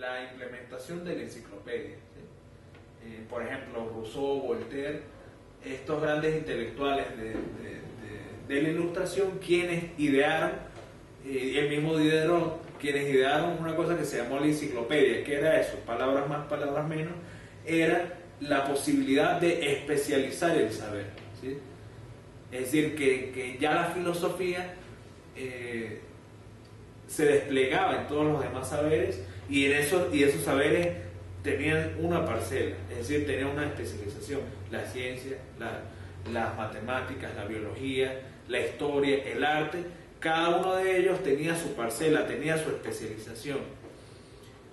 la implementación de la enciclopedia, ¿sí? Por ejemplo, Rousseau, Voltaire, estos grandes intelectuales de la Ilustración, quienes idearon, el mismo Diderot, quienes idearon una cosa que se llamó la enciclopedia. ¿Qué era eso? Palabras más, palabras menos. Era la posibilidad de especializar el saber, ¿sí? Es decir, que ya la filosofía se desplegaba en todos los demás saberes, y esos saberes tenían una parcela, es decir, tenían una especialización: la ciencia, las matemáticas, la biología, la historia, el arte. Cada uno de ellos tenía su parcela, tenía su especialización,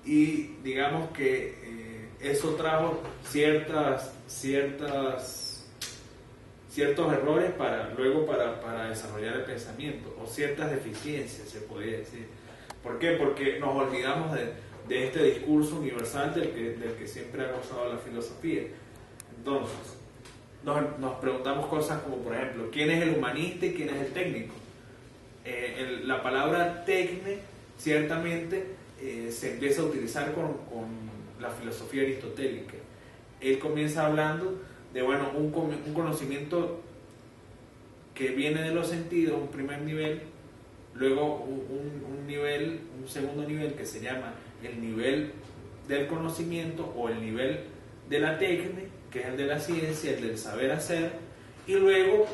y digamos que eso trajo ciertos errores para desarrollar el pensamiento, o ciertas deficiencias, se podría decir. ¿Por qué? Porque nos olvidamos de este discurso universal del que siempre ha gozado la filosofía. Entonces, nos preguntamos cosas como, por ejemplo, ¿quién es el humanista y quién es el técnico? La palabra tecne ciertamente se empieza a utilizar con la filosofía aristotélica. Él comienza hablando de, bueno, un conocimiento que viene de los sentidos, un primer nivel, luego un segundo nivel que se llama el nivel del conocimiento o el nivel de la tecne, que es el de la ciencia, el del saber hacer, y luego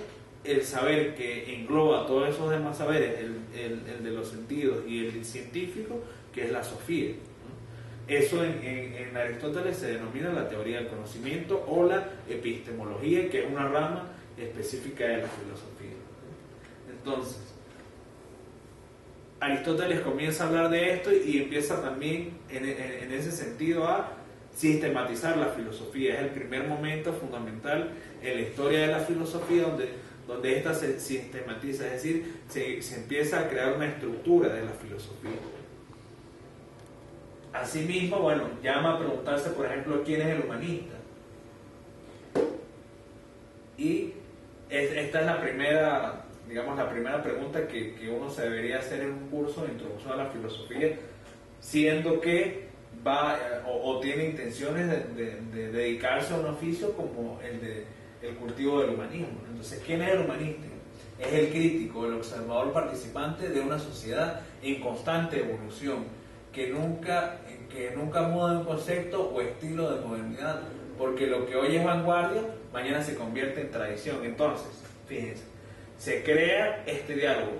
el saber que engloba todos esos demás saberes, el de los sentidos y el científico, que es la sofía, ¿no? Eso en Aristóteles se denomina la teoría del conocimiento o la epistemología, que es una rama específica de la filosofía. Entonces, Aristóteles comienza a hablar de esto y empieza también en ese sentido a sistematizar la filosofía. Es el primer momento fundamental en la historia de la filosofía donde ésta se sistematiza, es decir, se empieza a crear una estructura de la filosofía. Asimismo, bueno, llama a preguntarse, por ejemplo, ¿quién es el humanista? Y esta es la primera, digamos, la primera pregunta que uno se debería hacer en un curso de introducción a la filosofía, siendo que va o tiene intenciones de dedicarse a un oficio como el cultivo del humanismo. Entonces, ¿quién es el humanista? Es el crítico, el observador participante de una sociedad en constante evolución, que nunca muda un concepto o estilo de modernidad, porque lo que hoy es vanguardia, mañana se convierte en tradición. Entonces, fíjense, se crea este diálogo,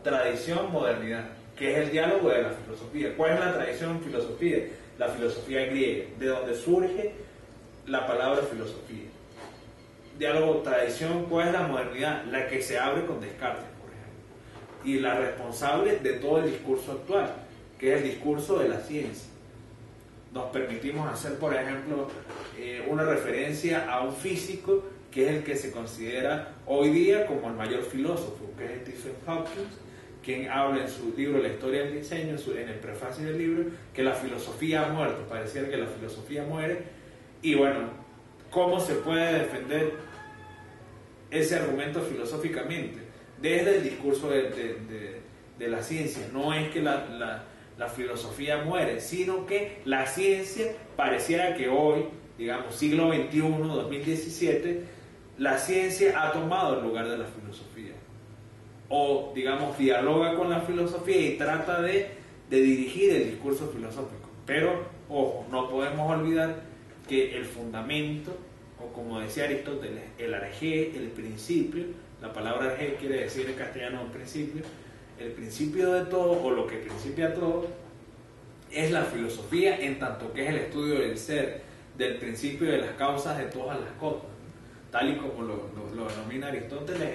tradición-modernidad, que es el diálogo de la filosofía. ¿Cuál es la tradición en filosofía? La filosofía griega, de donde surge la palabra filosofía. Diálogo, tradición. ¿Cuál es la modernidad? La que se abre con Descartes, por ejemplo, y la responsable de todo el discurso actual, que es el discurso de la ciencia. Nos permitimos hacer, por ejemplo, una referencia a un físico que es el que se considera hoy día como el mayor filósofo, que es Stephen Hawking, quien habla en su libro La historia del diseño, en el prefacio del libro, que la filosofía ha muerto. Pareciera que la filosofía muere. Y bueno, ¿cómo se puede defender ese argumento filosóficamente? Desde el discurso de la ciencia. No es que la filosofía muere, sino que la ciencia pareciera que hoy, digamos, siglo XXI, 2017, la ciencia ha tomado el lugar de la filosofía, o digamos dialoga con la filosofía y trata de dirigir el discurso filosófico. Pero ojo, no podemos olvidar que el fundamento, o como decía Aristóteles, el arjé, el principio, la palabra arjé quiere decir en castellano principio, el principio de todo, o lo que principia todo, es la filosofía, en tanto que es el estudio del ser, del principio de las causas de todas las cosas, ¿no? Tal y como lo denomina Aristóteles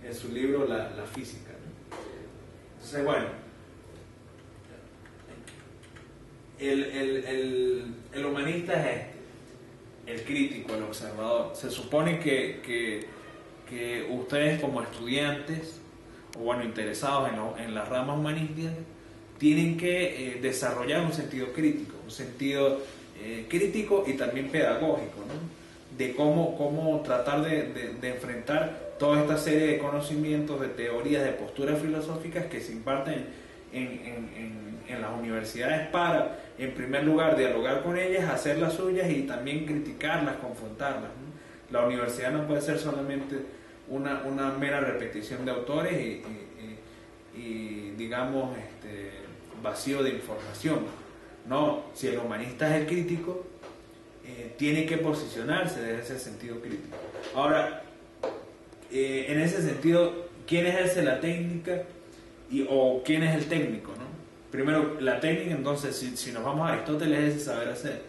en su libro La física, ¿no? Entonces, bueno, el humanista es el crítico, el observador. Se supone que ustedes, como estudiantes o bueno, interesados en las ramas humanísticas, tienen que desarrollar un sentido crítico, crítico y también pedagógico, ¿no? De cómo tratar de enfrentar toda esta serie de conocimientos, de teorías, de posturas filosóficas que se imparten en las universidades para, en primer lugar, dialogar con ellas, hacer las suyas y también criticarlas, confrontarlas, ¿no? La universidad no puede ser solamente una mera repetición de autores y digamos, vacío de información. No, si el humanista es el crítico, tiene que posicionarse desde ese sentido crítico. Ahora, en ese sentido, ¿quién ejerce la técnica o quién es el técnico, ¿no? Primero, la técnica, entonces, si nos vamos a Aristóteles, es el saber hacer.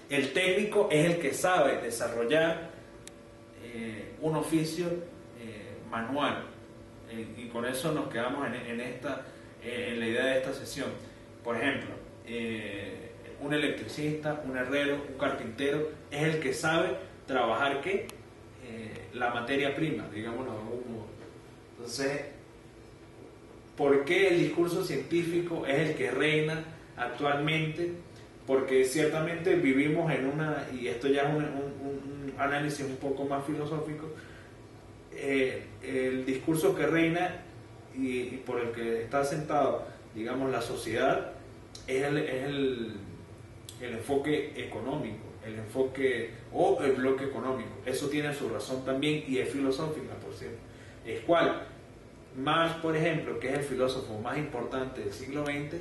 El técnico es el que sabe desarrollar un oficio manual. Y con eso nos quedamos en la idea de esta sesión. Por ejemplo, un electricista, un herrero, un carpintero es el que sabe trabajar ¿qué? La materia prima, digámoslo de algún modo. Entonces, ¿por qué el discurso científico es el que reina actualmente? Porque ciertamente vivimos en y esto ya es un análisis un poco más filosófico, el discurso que reina y por el que está sentado, digamos, la sociedad, es el enfoque económico, el enfoque o el bloque económico. Eso tiene su razón también y es filosófica, por cierto. Es cual Marx, por ejemplo, que es el filósofo más importante del siglo XX,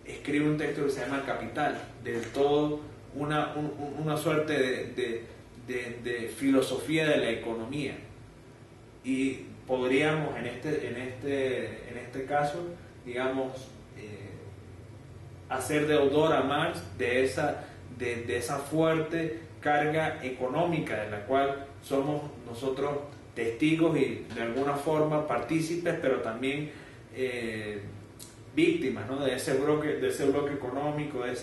escribe un texto que se llama Capital, del todo una suerte de filosofía de la economía. Y podríamos en este caso, digamos, hacer deudor a Marx de esa fuerte carga económica de la cual somos nosotros testigos y de alguna forma partícipes, pero también víctimas, ¿no? de ese bloque económico, de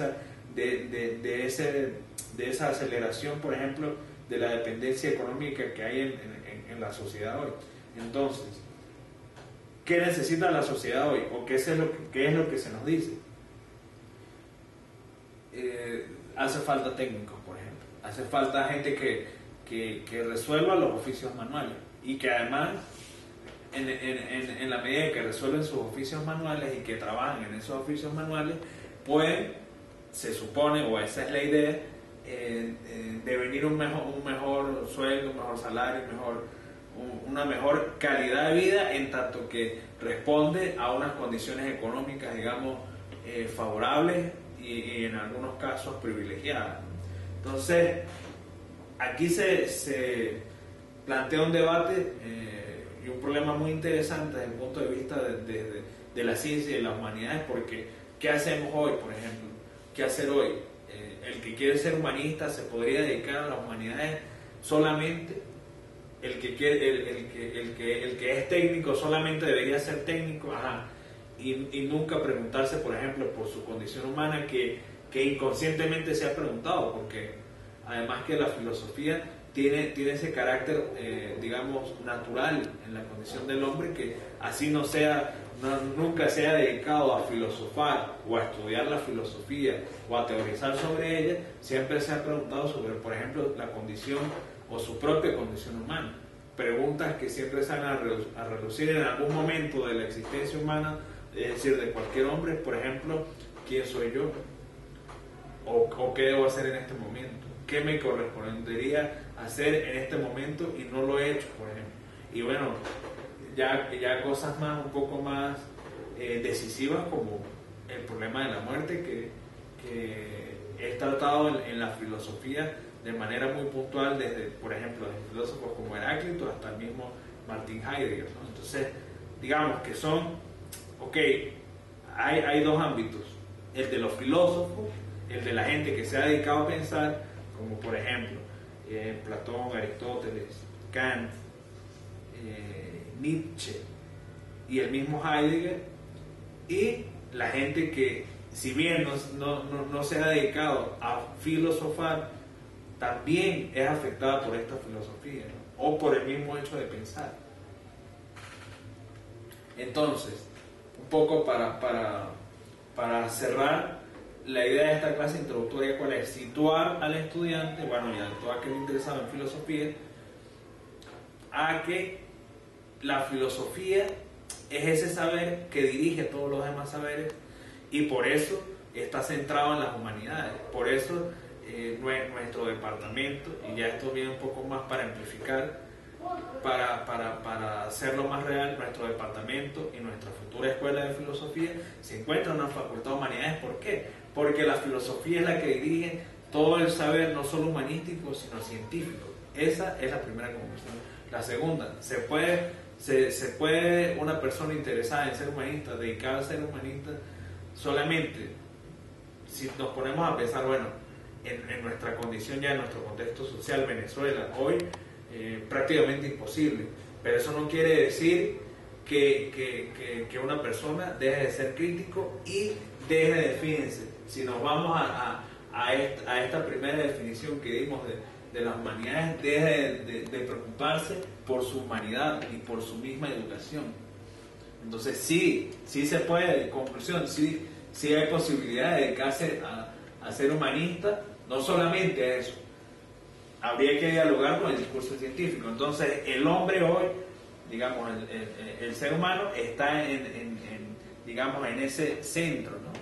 esa aceleración, por ejemplo, de la dependencia económica que hay en la sociedad hoy. Entonces, ¿qué necesita la sociedad hoy? ¿O qué es lo que se nos dice? Hace falta técnicos, por ejemplo. Hace falta gente que resuelva los oficios manuales y que además, en la medida que resuelven sus oficios manuales y que trabajan en esos oficios manuales, pueden, se supone, o esa es la idea, devenir un mejor sueldo, un mejor salario, una mejor calidad de vida, en tanto que responde a unas condiciones económicas, digamos, favorables y en algunos casos privilegiadas. Entonces, aquí se plantea un debate y un problema muy interesante desde el punto de vista de la ciencia y de las humanidades, porque ¿qué hacemos hoy, por ejemplo? ¿Qué hacer hoy? El que quiere ser humanista se podría dedicar a las humanidades solamente. El que es técnico solamente debería ser técnico, y nunca preguntarse, por ejemplo, por su condición humana, que inconscientemente se ha preguntado, porque además que la filosofía tiene ese carácter, digamos, natural en la condición del hombre, que así nunca se ha dedicado a filosofar o a estudiar la filosofía o a teorizar sobre ella, siempre se ha preguntado sobre, por ejemplo, la condición o su propia condición humana. Preguntas que siempre se van a reducir en algún momento de la existencia humana, es decir, de cualquier hombre. Por ejemplo, ¿quién soy yo? ¿O qué debo hacer en este momento? ¿Qué me correspondería hacer en este momento y no lo he hecho, por ejemplo? Y bueno, ya cosas un poco más decisivas, como el problema de la muerte, que es tratado en la filosofía de manera muy puntual, desde, por ejemplo, desde filósofos como Heráclito hasta el mismo Martin Heidegger, ¿no? Entonces, digamos que hay dos ámbitos: el de los filósofos, el de la gente que se ha dedicado a pensar, como por ejemplo Platón, Aristóteles, Kant, Nietzsche y el mismo Heidegger, y la gente que, si bien no se ha dedicado a filosofar, también es afectada por esta filosofía, ¿no? O por el mismo hecho de pensar. Entonces, un poco para cerrar la idea de esta clase introductoria, ¿cuál es? Situar al estudiante, bueno, y a todo aquel interesado en filosofía, a que la filosofía es ese saber que dirige todos los demás saberes, y por eso está centrado en las humanidades. Por eso nuestro departamento, y ya esto viene un poco más para amplificar, para hacerlo más real, nuestro departamento y nuestra futura escuela de filosofía se encuentra en una facultad de humanidades. ¿Por qué? Porque la filosofía es la que dirige todo el saber, no solo humanístico, sino científico. Esa es la primera conclusión. La segunda, se puede una persona interesada en ser humanista dedicar a ser humanista solamente si nos ponemos a pensar, bueno, en nuestra condición ya, en nuestro contexto social, Venezuela, hoy, prácticamente imposible. Pero eso no quiere decir que una persona deje de ser crítico y deje de definirse. Si nos vamos a esta primera definición que dimos de las humanidades, deje de preocuparse por su humanidad y por su misma educación. Entonces sí se puede, en conclusión, sí hay posibilidad de dedicarse a ser humanista, no solamente a eso. Habría que dialogar con el discurso científico. Entonces el hombre hoy, digamos, el ser humano está digamos, en ese centro, ¿no?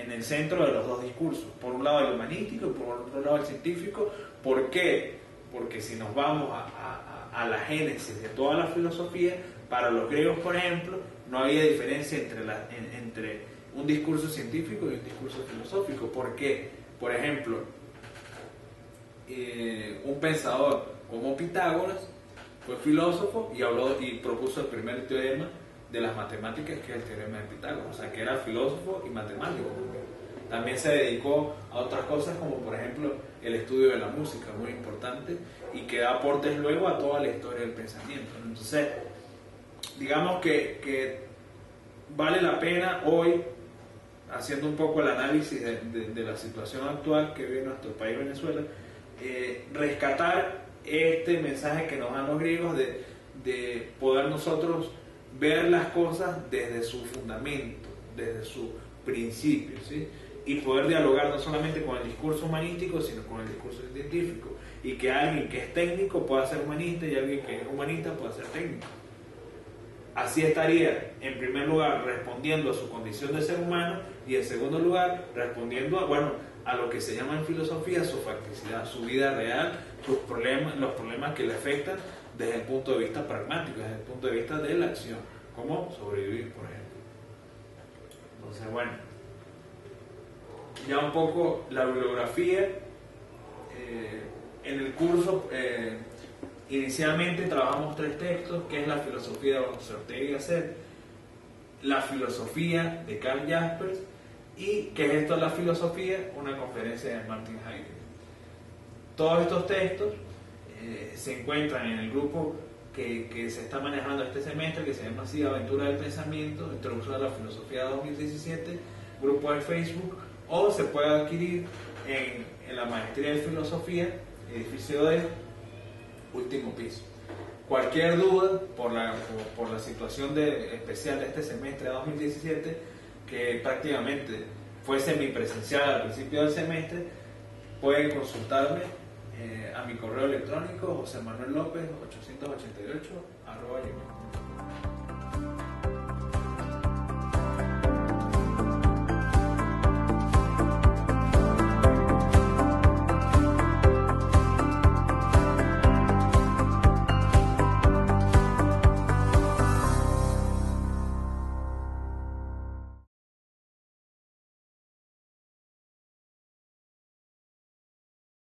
En el centro de los dos discursos, por un lado el humanístico y por otro lado el científico. ¿Por qué? Porque si nos vamos a la génesis de toda la filosofía, para los griegos, por ejemplo, no había diferencia entre un discurso científico y un discurso filosófico. ¿Por qué? Por ejemplo, un pensador como Pitágoras fue filósofo y propuso el primer teorema de las matemáticas, que es el teorema de Pitágoras, o sea, que era filósofo y matemático. También se dedicó a otras cosas, como por ejemplo el estudio de la música, muy importante, y que da aportes luego a toda la historia del pensamiento. Entonces, digamos que vale la pena hoy, haciendo un poco el análisis de la situación actual que vive nuestro país, Venezuela, rescatar este mensaje que nos dan los griegos de poder nosotros ver las cosas desde su fundamento, desde su principio, ¿sí? Y poder dialogar no solamente con el discurso humanístico, sino con el discurso científico, y que alguien que es técnico pueda ser humanista y alguien que es humanista pueda ser técnico. Así estaría, en primer lugar, respondiendo a su condición de ser humano, y en segundo lugar, respondiendo a lo que se llama en filosofía su facticidad, su vida real, sus problemas, los problemas que le afectan desde el punto de vista pragmático, desde el punto de vista de la acción, como sobrevivir, por ejemplo. Entonces, bueno, ya un poco la bibliografía. En el curso inicialmente trabajamos 3 textos, que es la filosofía de José Ortega y Gasset, la filosofía de Karl Jaspers, y ¿qué es esto la filosofía? Una conferencia de Martin Heidegger. Todos estos textos se encuentran en el grupo que se está manejando este semestre, que se llama así Aventura del Pensamiento, Introducción a la Filosofía 2017, grupo de Facebook, o se puede adquirir en la Maestría de Filosofía, edificio D, último piso. Cualquier duda por la situación especial de este semestre de 2017, que prácticamente fue semipresencial al principio del semestre, pueden consultarme a mi correo electrónico, José Manuel López 888 @gmail.com.